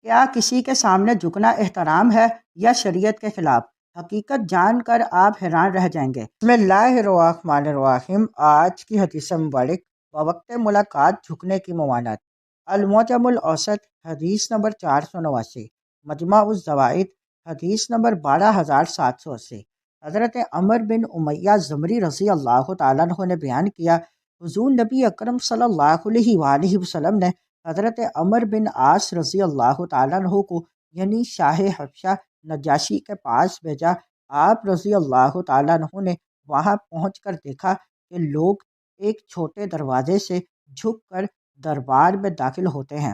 کیا کسی کے سامنے جھکنا احترام ہے یا شریعت کے خلاف؟ حقیقت جان کر آپ حیران رہ جائیں گے۔ بسم اللہ الرحمن الرحیم۔ آج کی حدیث مبارک بوقت ملاقات جھکنے کی ممانعت۔ المعجم الاوسط حدیث نمبر 489، مجمع الزوائد حدیث نمبر 12780۔ حضرت عمر بن امیہ زمری رضی اللہ تعالیٰ عنہ نے بیان کیا، حضور نبی اکرم صلی اللہ علیہ وآلہ وسلم نے حضرت عمر بن عاص رضی اللہ تعالیٰ عنہ کو یعنی شاہ حبشہ نجاشی کے پاس بھیجا۔ آپ رضی اللہ تعالیٰ عنہ نے وہاں پہنچ کر دیکھا کہ لوگ ایک چھوٹے دروازے سے جھک کر دربار میں داخل ہوتے ہیں۔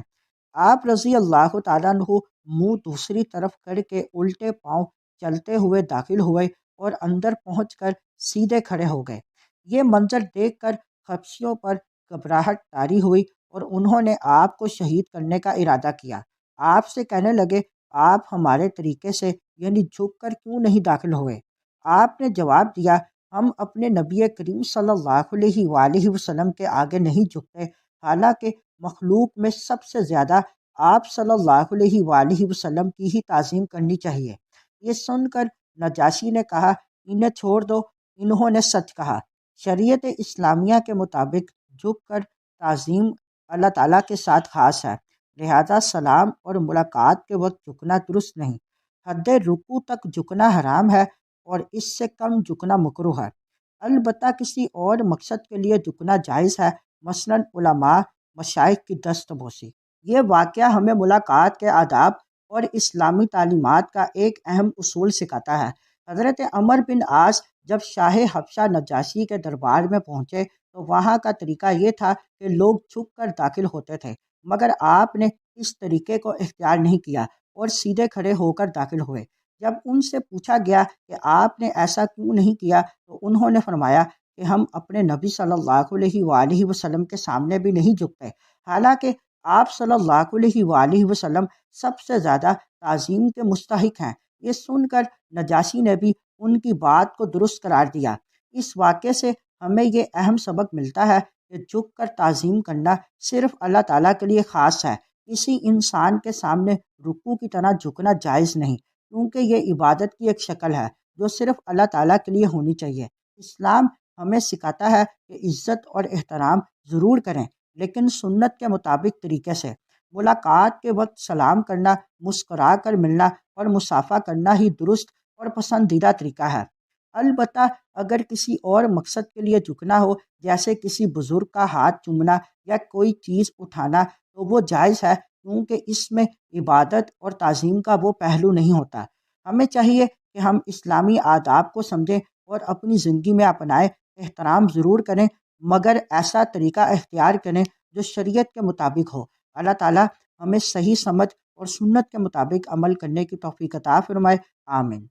آپ رضی اللہ تعالیٰ عنہ منہ دوسری طرف کر کے الٹے پاؤں چلتے ہوئے داخل ہوئے اور اندر پہنچ کر سیدھے کھڑے ہو گئے۔ یہ منظر دیکھ کر حبشیوں پر گھبراہٹ طاری ہوئی اور انہوں نے آپ کو شہید کرنے کا ارادہ کیا۔ آپ سے کہنے لگے، آپ ہمارے طریقے سے یعنی جھک کر کیوں نہیں داخل ہوئے؟ آپ نے جواب دیا، ہم اپنے نبی کریم صلی اللہ علیہ وآلہ وسلم کے آگے نہیں جھکتے، حالانکہ مخلوق میں سب سے زیادہ آپ صلی اللہ علیہ وآلہ وسلم کی ہی تعظیم کرنی چاہیے۔ یہ سن کر نجاشی نے کہا، انہیں چھوڑ دو، انہوں نے سچ کہا۔ شریعت اسلامیہ کے مطابق جھک کر تعظیم اللہ تعالیٰ کے ساتھ خاص ہے، لہذا سلام اور ملاقات کے وقت جھکنا درست نہیں۔ حد رکوع تک جھکنا حرام ہے اور اس سے کم جھکنا مکروہ ہے۔ البتہ کسی اور مقصد کے لیے جھکنا جائز ہے، مثلاً علماء مشائخ کی دست بوسی۔ یہ واقعہ ہمیں ملاقات کے آداب اور اسلامی تعلیمات کا ایک اہم اصول سکھاتا ہے۔ حضرت عمر بن عاص جب شاہ حبشہ نجاشی کے دربار میں پہنچے تو وہاں کا طریقہ یہ تھا کہ لوگ جھک کر داخل ہوتے تھے، مگر آپ نے اس طریقے کو اختیار نہیں کیا اور سیدھے کھڑے ہو کر داخل ہوئے۔ جب ان سے پوچھا گیا کہ آپ نے ایسا کیوں نہیں کیا تو انہوں نے فرمایا کہ ہم اپنے نبی صلی اللہ علیہ وآلہ وسلم کے سامنے بھی نہیں جھکتے، حالانکہ آپ صلی اللہ علیہ وآلہ وسلم سب سے زیادہ تعظیم کے مستحق ہیں۔ یہ سن کر نجاشی نے بھی ان کی بات کو درست قرار دیا۔ اس واقعے سے ہمیں یہ اہم سبق ملتا ہے کہ جھک کر تعظیم کرنا صرف اللہ تعالیٰ کے لیے خاص ہے، کسی انسان کے سامنے رکوع کی طرح جھکنا جائز نہیں، کیونکہ یہ عبادت کی ایک شکل ہے جو صرف اللہ تعالیٰ کے لیے ہونی چاہیے۔ اسلام ہمیں سکھاتا ہے کہ عزت اور احترام ضرور کریں، لیکن سنت کے مطابق طریقے سے۔ ملاقات کے وقت سلام کرنا، مسکرا کر ملنا اور مصافحہ کرنا ہی درست اور پسندیدہ طریقہ ہے۔ البتہ اگر کسی اور مقصد کے لیے جھکنا ہو، جیسے کسی بزرگ کا ہاتھ چومنا یا کوئی چیز اٹھانا، تو وہ جائز ہے، کیونکہ اس میں عبادت اور تعظیم کا وہ پہلو نہیں ہوتا۔ ہمیں چاہیے کہ ہم اسلامی آداب کو سمجھیں اور اپنی زندگی میں اپنائیں۔ احترام ضرور کریں، مگر ایسا طریقہ اختیار کریں جو شریعت کے مطابق ہو۔ اللہ تعالیٰ ہمیں صحیح سمجھ اور سنت کے مطابق عمل کرنے کی توفیق عطا فرمائے، آمین۔